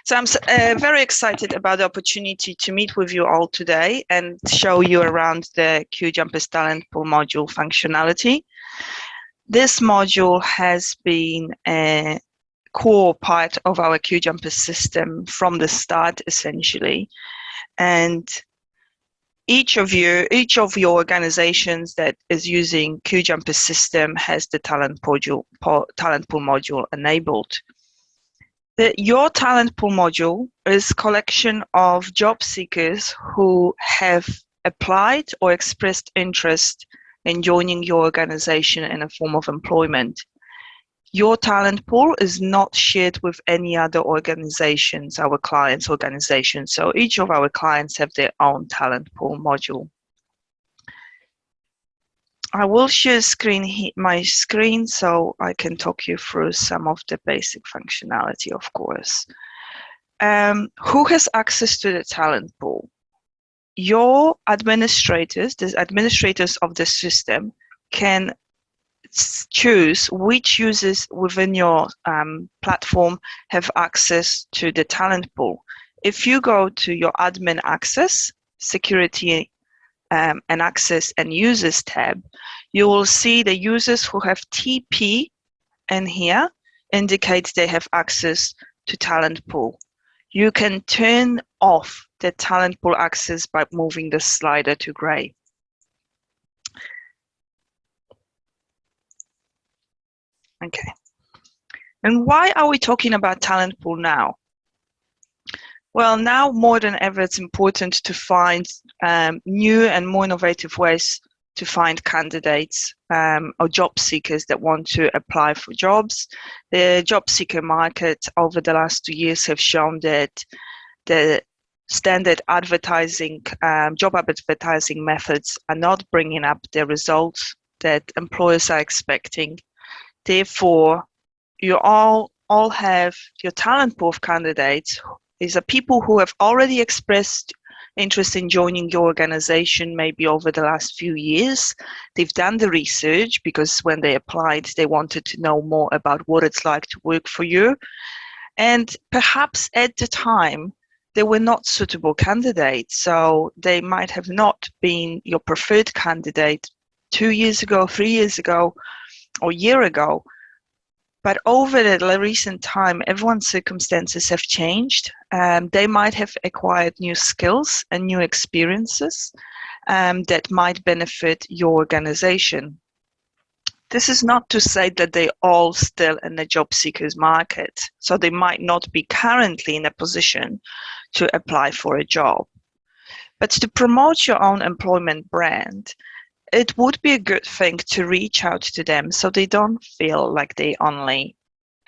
So I'm very excited about the opportunity to meet with you all today and show you around the QJumpers Talent Pool module functionality. This module has been a core part of our QJumpers system from the start, essentially. And each of your organizations that is using QJumpers system has the talent pool module enabled. Your talent pool module is a collection of job seekers who have applied or expressed interest in joining your organization in a form of employment. Your talent pool is not shared with any other organizations, our clients' organizations. So each of our clients have their own talent pool module. I will share my screen so I can talk you through some of the basic functionality, of course. Who has access to the talent pool? Your administrators, the administrators of the system, can choose which users within your platform have access to the talent pool. If you go to your admin access, security and access and users tab, you will see the users who have TP in here indicate they have access to talent pool. You can turn off the talent pool access by moving the slider to gray. Okay. And why are we talking about talent pool now? Well, now more than ever, it's important to find new and more innovative ways to find candidates or job seekers that want to apply for jobs. The job seeker market over the last 2 years have shown that the standard advertising, job advertising methods are not bringing up the results that employers are expecting. Therefore, you all have your talent pool of candidates. These are people who have already expressed interest in joining your organization maybe over the last few years. They've done the research because when they applied, they wanted to know more about what it's like to work for you. And perhaps at the time, they were not suitable candidates. So they might have not been your preferred candidate 2 years ago, 3 years ago, or a year ago. But over the recent time, everyone's circumstances have changed. They might have acquired new skills and new experiences that might benefit your organization. This is not to say that they're all still in the job seekers market. So they might not be currently in a position to apply for a job. But to promote your own employment brand, it would be a good thing to reach out to them so they don't feel like they only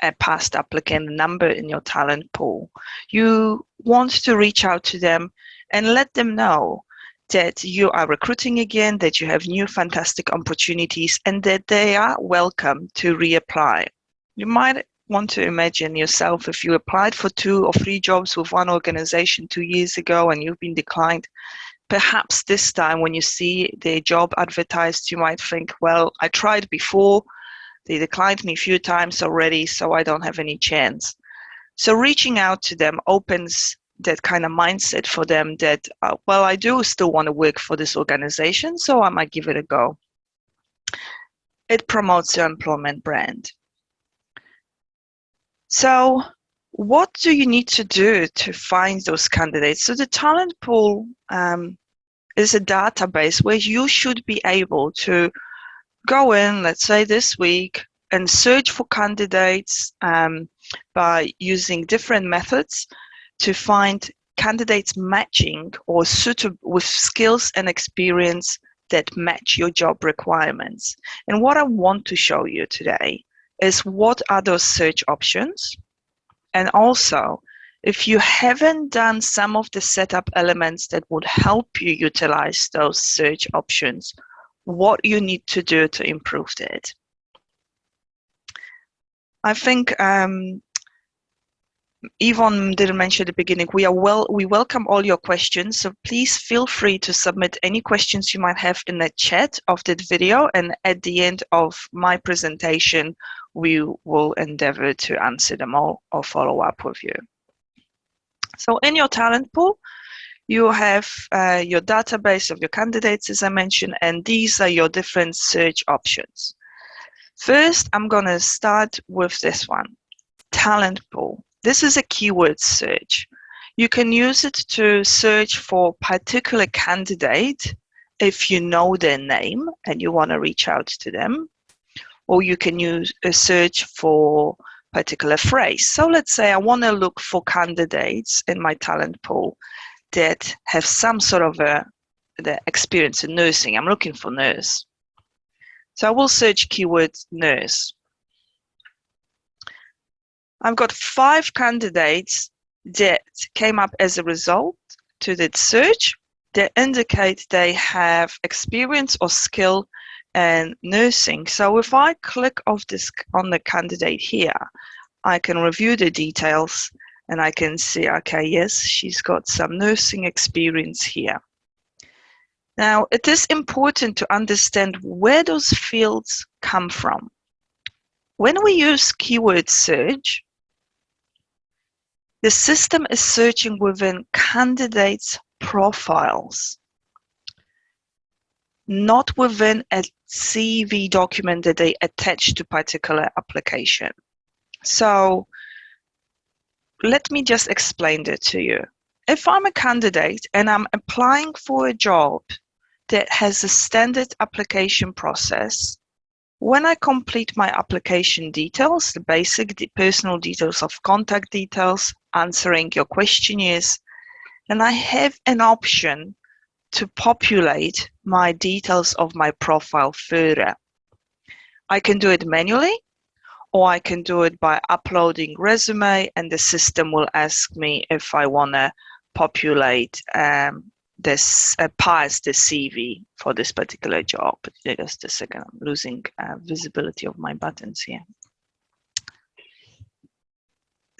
a past applicant number in your talent pool. You want to reach out to them and let them know that you are recruiting again, that you have new fantastic opportunities, and that they are welcome to reapply. You might want to imagine yourself if you applied for 2 or 3 jobs with one organization 2 years ago and you've been declined. Perhaps this time when you see the job advertised, you might think, well, I tried before, they declined me a few times already, so I don't have any chance. So reaching out to them opens that kind of mindset for them that, well, I do still want to work for this organization, so I might give it a go. It promotes your employment brand. So what do you need to do to find those candidates? So the talent pool is a database where you should be able to go in, let's say this week, and search for candidates by using different methods to find candidates matching or suitable with skills and experience that match your job requirements. And what I want to show you today is what are those search options. And also, if you haven't done some of the setup elements that would help you utilize those search options, what you need to do to improve that. I think Yvonne didn't mention at the beginning, we welcome all your questions, so please feel free to submit any questions you might have in the chat of that video, and at the end of my presentation, we will endeavor to answer them all or follow up with you. So in your talent pool, you have your database of your candidates, as I mentioned, and these are your different search options. First, I'm going to start with this one, talent pool. This is a keyword search. You can use it to search for particular candidate if you know their name and you want to reach out to them, or you can use a search for particular phrase. So let's say I want to look for candidates in my talent pool that have some sort of the experience in nursing. I'm looking for nurse. So I will search keyword nurse. I've got 5 candidates that came up as a result to that search that indicate they have experience or skill in nursing. So if I click on the candidate here, I can review the details and I can see, okay, yes, she's got some nursing experience here. Now, it is important to understand where those fields come from. When we use keyword search, the system is searching within candidates' profiles, not within a CV document that they attach to particular application. So let me just explain that to you. If I'm a candidate and I'm applying for a job that has a standard application process, when I complete my application details, the basic personal details of contact details, answering your questionnaires, then I have an option to populate my details of my profile further. I can do it manually, or I can do it by uploading resume, and the system will ask me if I want to populate parse the CV for this particular job. Just a second, I'm losing visibility of my buttons here.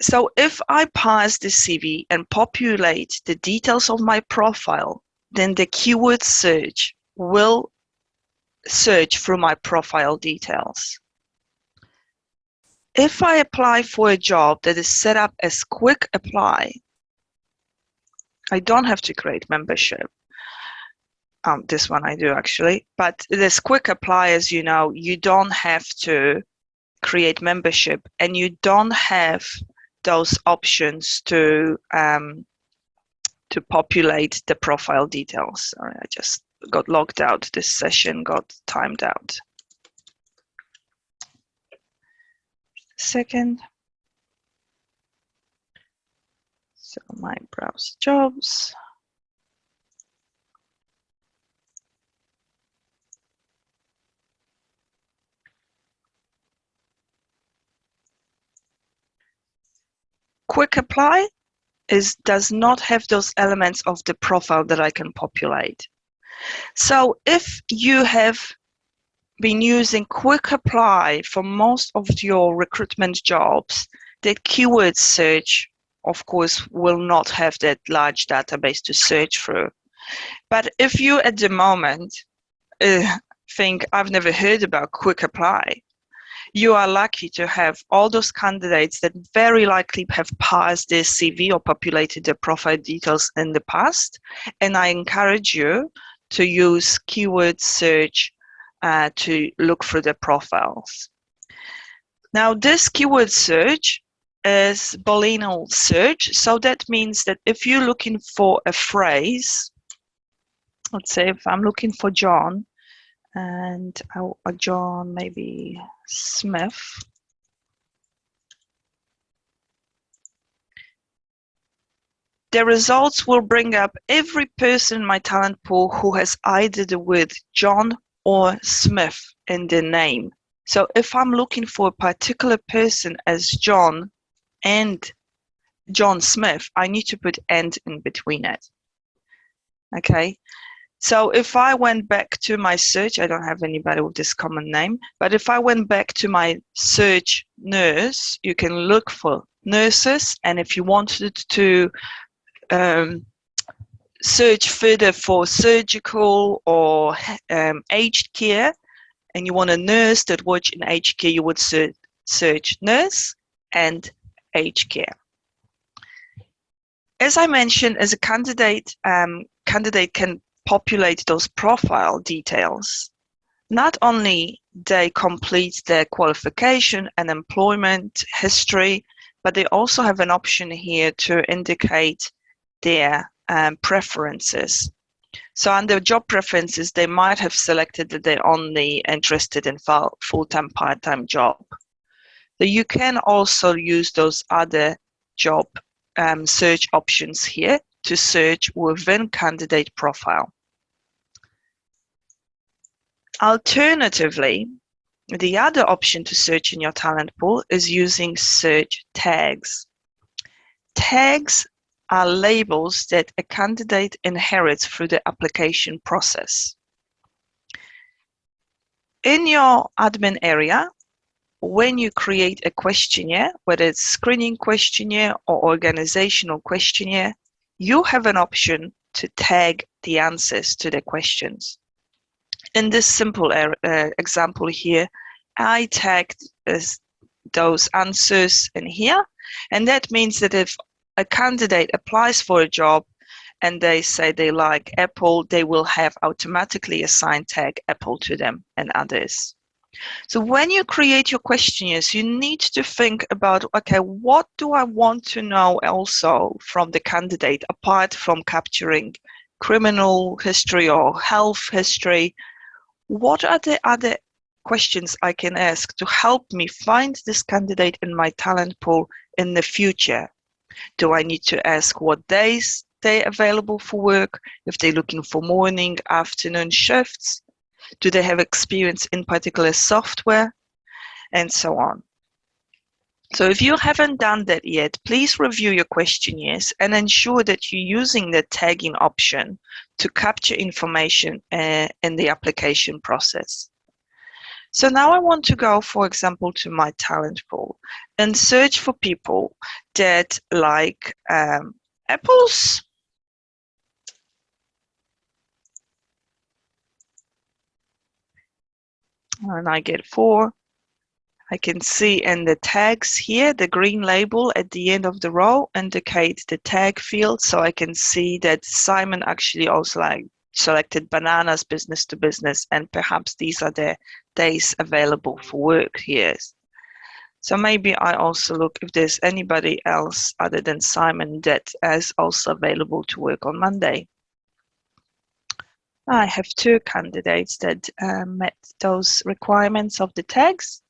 So if I parse the CV and populate the details of my profile, then the keyword search will search through my profile details. If I apply for a job that is set up as quick apply, I don't have to create membership. This one I do actually, but this quick apply, as you know, you don't have to create membership and you don't have those options to populate the profile details. Sorry, I just got logged out. This session got timed out. Second. So my browse jobs. Quick apply does not have those elements of the profile that I can populate. So if you have been using quick apply for most of your recruitment jobs, that keyword search, of course, will not have that large database to search through. But if you at the moment think, I've never heard about quick apply, you are lucky to have all those candidates that very likely have parsed their CV or populated their profile details in the past. And I encourage you to use keyword search to look through the profiles. Now, this keyword search is Boolean search. So that means that if you're looking for a phrase, let's say if I'm looking for John, and John maybe Smith, the results will bring up every person in my talent pool who has either the word John or Smith in their name. So if I'm looking for a particular person as John and John Smith, I need to put "and" in between it. Okay. So if I went back to my search, I don't have anybody with this common name, but if I went back to my search nurse, you can look for nurses, and if you wanted to search further for surgical or aged care, and you want a nurse that works in aged care, you would search nurse and aged care. As I mentioned, as a candidate, candidate can populate those profile details. Not only they complete their qualification and employment history, but they also have an option here to indicate their preferences. So under job preferences, they might have selected that they're only interested in full-time, part-time job. So you can also use those other job search options here to search within candidate profile. Alternatively, the other option to search in your talent pool is using search tags. Tags are labels that a candidate inherits through the application process. In your admin area, when you create a questionnaire, whether it's screening questionnaire or organizational questionnaire, you have an option to tag the answers to the questions. In this simple example here, I tagged those answers in here, and that means that if a candidate applies for a job and they say they like Apple, they will have automatically assigned tag Apple to them and others. So when you create your questionnaires, you need to think about, okay, what do I want to know also from the candidate, apart from capturing criminal history or health history? What are the other questions I can ask to help me find this candidate in my talent pool in the future? Do I need to ask what days they're available for work, if they're looking for morning, afternoon shifts? Do they have experience in particular software? And so on. So if you haven't done that yet, please review your questionnaires and ensure that you're using the tagging option to capture information in the application process. So now I want to go, for example, to my talent pool and search for people that like apples. And I get 4. I can see in the tags here, the green label at the end of the row indicates the tag field. So I can see that Simon actually also selected bananas, business to business, and perhaps these are the days available for work here. So maybe I also look if there's anybody else other than Simon that is also available to work on Monday. I have 2 candidates that met those requirements of the tags.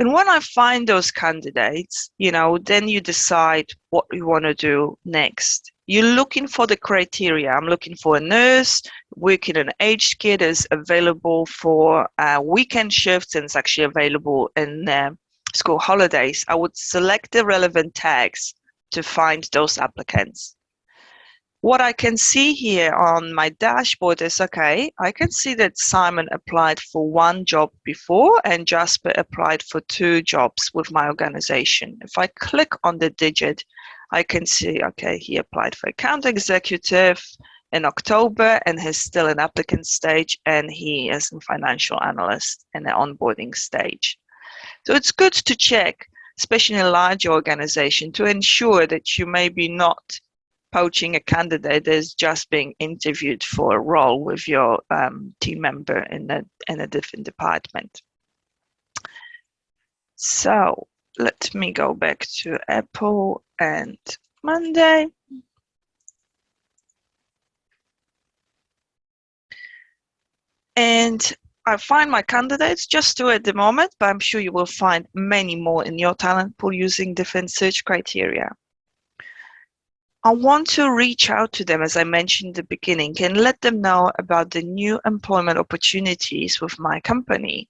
And when I find those candidates, then you decide what you want to do next. You're looking for the criteria. I'm looking for a nurse working in aged care that's available for weekend shifts and it's actually available in school holidays. I would select the relevant tags to find those applicants. What I can see here on my dashboard is, okay, I can see that Simon applied for 1 job before and Jasper applied for 2 jobs with my organization. If I click on the digit, I can see, okay, he applied for account executive in October and he's still in applicant stage, and he is a financial analyst in the onboarding stage. So it's good to check, especially in a large organization, to ensure that you maybe not poaching a candidate that is just being interviewed for a role with your team member in a different department. So let me go back to Apple and Monday. And I find my candidates, just 2 at the moment, but I'm sure you will find many more in your talent pool using different search criteria. I want to reach out to them, as I mentioned in the beginning, and let them know about the new employment opportunities with my company.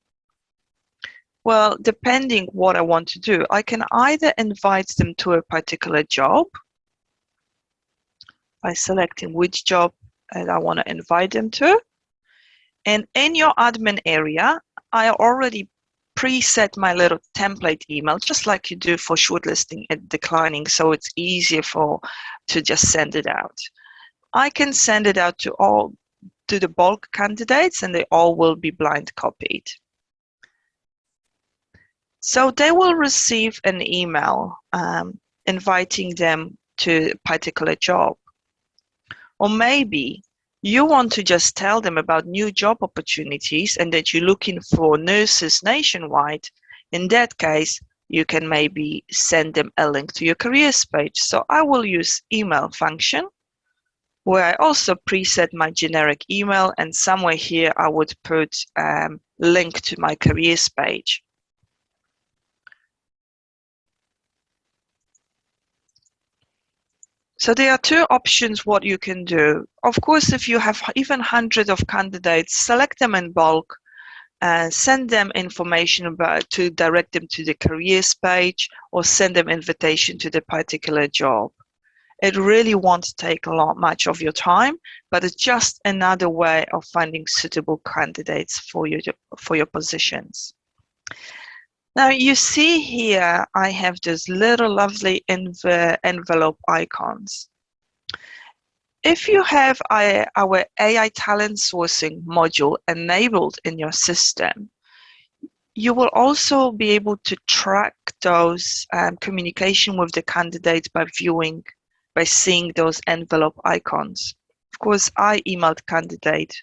Well, depending what I want to do, I can either invite them to a particular job by selecting which job I want to invite them to. And in your admin area, I already preset my little template email, just like you do for shortlisting and declining, so it's easier to just send it out. I can send it out to the bulk candidates, and they all will be blind copied. So they will receive an email inviting them to a particular job. Or maybe you want to just tell them about new job opportunities and that you're looking for nurses nationwide. In that case, you can maybe send them a link to your careers page. So I will use email function, where I also preset my generic email, and somewhere here I would put link to my careers page. So there are two options what you can do. Of course, if you have even hundreds of candidates, select them in bulk and send them information about to direct them to the careers page, or send them invitation to the particular job. It really won't take much of your time, but it's just another way of finding suitable candidates for your positions. Now you see here, I have those little lovely envelope icons. If you have our AI talent sourcing module enabled in your system, you will also be able to track those communication with the candidate by seeing those envelope icons. Of course, I emailed candidate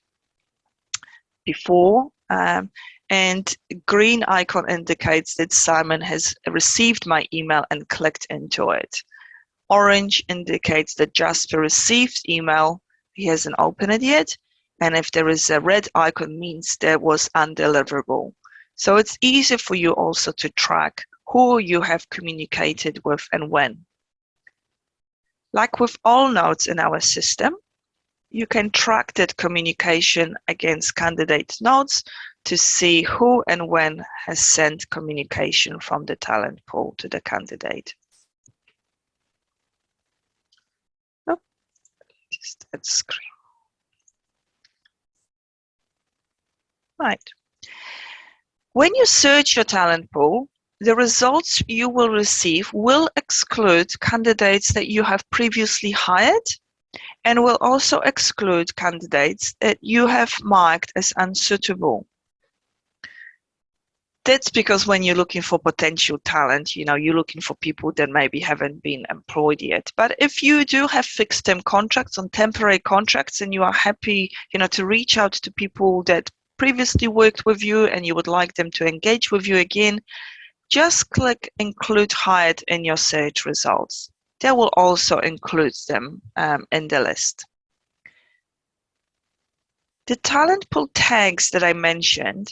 before, and green icon indicates that Simon has received my email and clicked into it. Orange indicates that Jasper received email, he hasn't opened it yet, and if there is a red icon, means there was undeliverable. So it's easy for you also to track who you have communicated with and when. Like with all nodes in our system, you can track that communication against candidate nodes to see who and when has sent communication from the talent pool to the candidate. Oh, just that screen. Right. When you search your talent pool, the results you will receive will exclude candidates that you have previously hired, and will also exclude candidates that you have marked as unsuitable. That's because when you're looking for potential talent, you're looking for people that maybe haven't been employed yet. But if you do have fixed-term contracts on temporary contracts, and you are happy, to reach out to people that previously worked with you and you would like them to engage with you again, just click Include Hired in your search results. That will also include them in the list. The talent pool tags that I mentioned,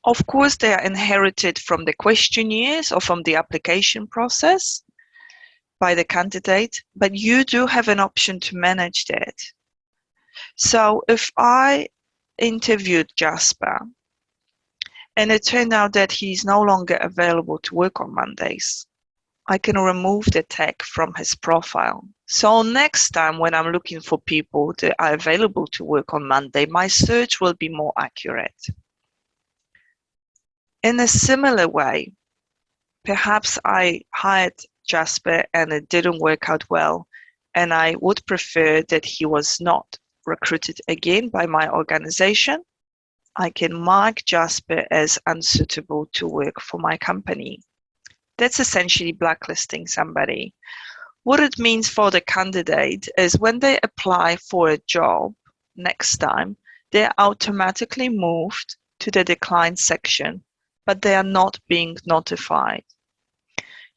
of course, they are inherited from the questionnaires or from the application process by the candidate, but you do have an option to manage that. So if I interviewed Jasper and it turned out that he's no longer available to work on Mondays, I can remove the tag from his profile. So next time when I'm looking for people that are available to work on Monday, my search will be more accurate. In a similar way, perhaps I hired Jasper and it didn't work out well, and I would prefer that he was not recruited again by my organization. I can mark Jasper as unsuitable to work for my company. That's essentially blacklisting somebody. What it means for the candidate is when they apply for a job next time, they're automatically moved to the decline section, but they are not being notified.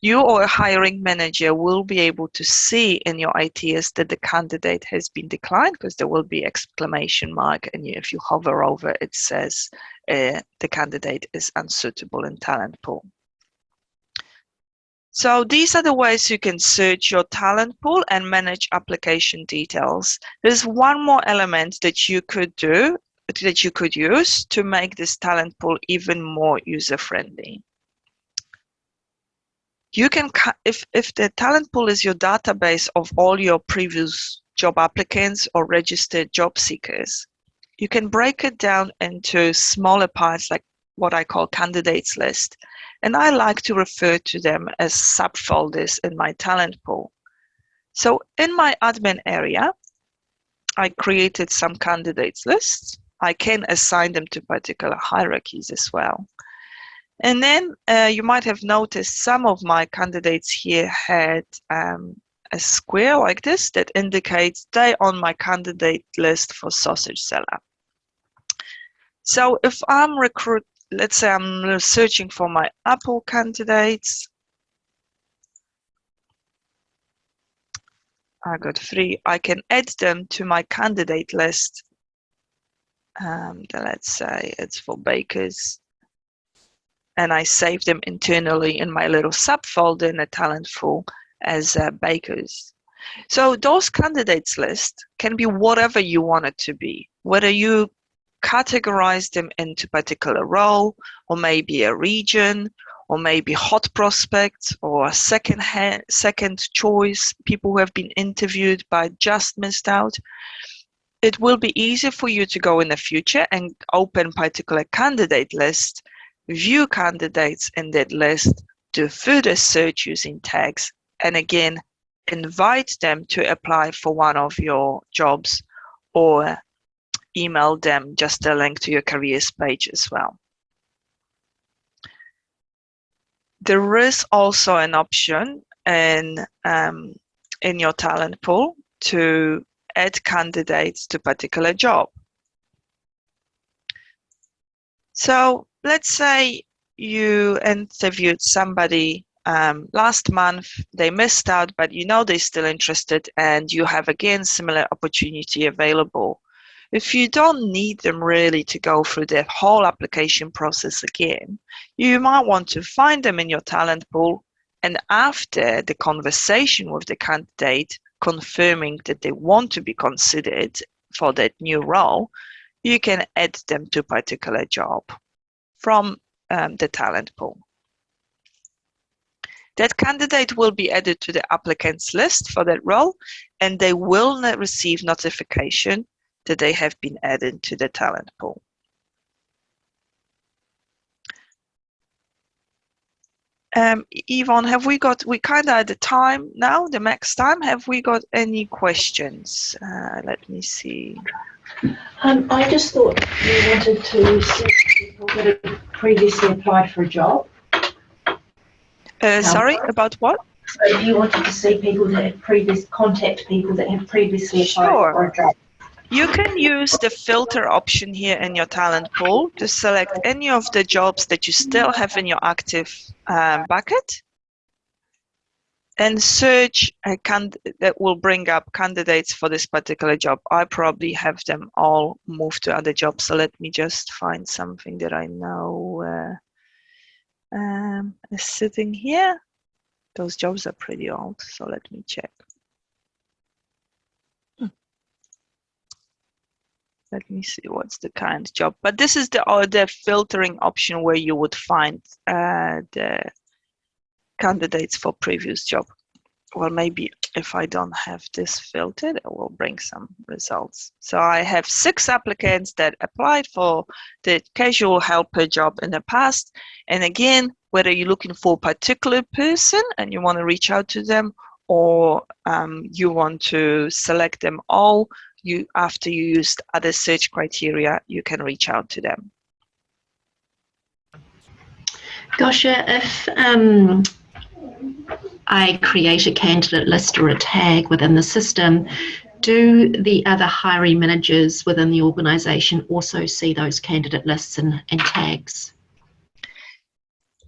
You or a hiring manager will be able to see in your ITS that the candidate has been declined, because there will be exclamation mark, and if you hover over it says the candidate is unsuitable in talent pool. So these are the ways you can search your talent pool and manage application details. There's one more element that you could do, that you could use to make this talent pool even more user-friendly. You can, if the talent pool is your database of all your previous job applicants or registered job seekers, you can break it down into smaller parts, like what I call candidates list. And I like to refer to them as subfolders in my talent pool. So in my admin area, I created some candidates lists. I can assign them to particular hierarchies as well. And then you might have noticed some of my candidates here had a square like this that indicates they're on my candidate list for sausage seller. So if I'm let's say I'm searching for my apple candidates. I got 3. I can add them to my candidate list. Let's say it's for bakers. And I save them internally in my little subfolder in a talent pool as bakers. So those candidates list can be whatever you want it to be, whether you categorize them into particular role, or maybe a region, or maybe hot prospects, or a second choice, people who have been interviewed but just missed out. It will be easier for you to go in the future and open particular candidate list, view candidates in that list, do further search using tags, and again, invite them to apply for one of your jobs, or email them just a link to your careers page as well. There is also an option in your talent pool to add candidates to a particular job. So let's say you interviewed somebody last month, they missed out, but you know they're still interested, and you have again similar opportunity available. If you don't need them really to go through the whole application process again, you might want to find them in your talent pool, and after the conversation with the candidate confirming that they want to be considered for that new role, you can add them to a particular job from the talent pool. That candidate will be added to the applicants list for that role, and they will receive notification that they have been added to the talent pool. Yvonne, we kind of at the time now, the max time, have we got any questions? Let me see. I just thought you wanted to see people that had previously applied for a job. Sorry, about what? So you wanted to see people that had contact people that had previously applied for a job. You can use the filter option here in your talent pool to select any of the jobs that you still have in your active bucket, and search that will bring up candidates for this particular job. I probably have them all moved to other jobs, so let me just find something that I know is sitting here. Those jobs are pretty old, so let me check. Let me see what's the current job. But this is the filtering option where you would find the candidates for previous job. Well, maybe if I don't have this filtered, it will bring some results. So I have 6 applicants that applied for the casual helper job in the past. And again, whether you're looking for a particular person and you want to reach out to them, or you want to select them all, after you used other search criteria, you can reach out to them. Gosia, if I create a candidate list or a tag within the system, do the other hiring managers within the organisation also see those candidate lists and tags?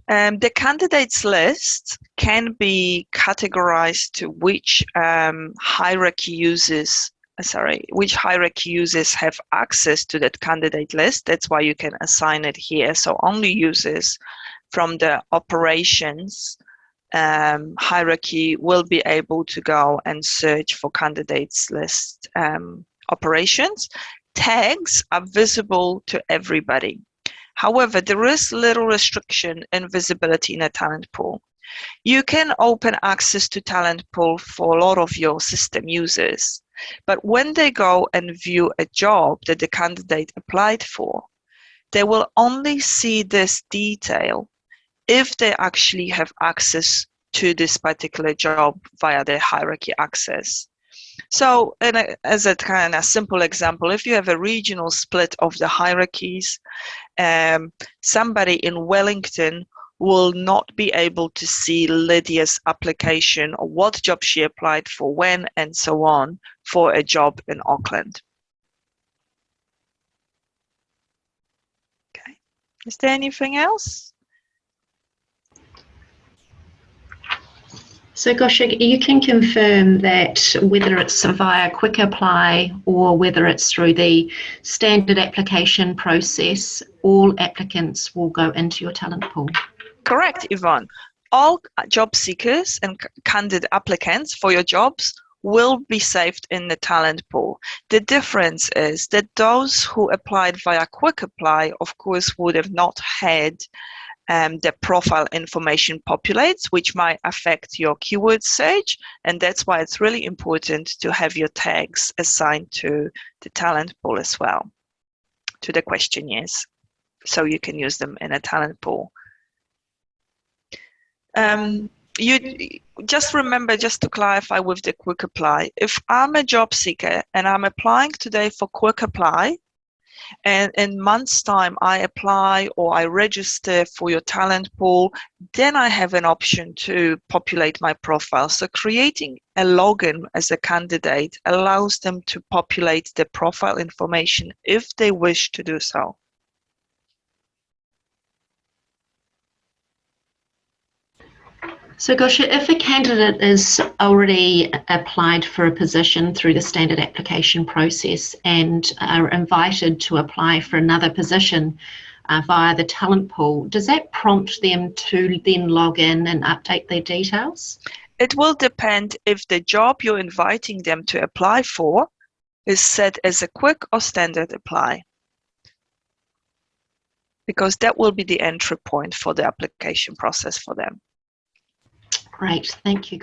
The candidates list can be categorized to which hierarchy users have access to that candidate list. That's why you can assign it here. So only users from the operations hierarchy will be able to go and search for candidates list operations. Tags are visible to everybody. However, there is little restriction in visibility in a talent pool. You can open access to talent pool for a lot of your system users, but when they go and view a job that the candidate applied for, they will only see this detail if they actually have access to this particular job via their hierarchy access. So as a kind of simple example, if you have a regional split of the hierarchies, somebody in Wellington will not be able to see Lydia's application or what job she applied for when and so on for a job in Auckland. Okay. Is there anything else? So Gosia, you can confirm that whether it's via Quick Apply or whether it's through the standard application process, all applicants will go into your talent pool. Correct, Yvonne. All job seekers and candidate applicants for your jobs will be saved in the talent pool. The difference is that those who applied via Quick Apply, of course, would have not had the profile information populates, which might affect your keyword search, and that's why it's really important to have your tags assigned to the talent pool as well, to the questionnaires, so you can use them in a talent pool. You just remember, just to clarify with the Quick Apply, if I'm a job seeker and I'm applying today for Quick Apply, and in months' time I apply or I register for your talent pool, then I have an option to populate my profile. So creating a login as a candidate allows them to populate the profile information if they wish to do so. So Gosia, if a candidate is already applied for a position through the standard application process and are invited to apply for another position via the talent pool, does that prompt them to then log in and update their details? It will depend if the job you're inviting them to apply for is set as a quick or standard apply, because that will be the entry point for the application process for them. Great, thank you.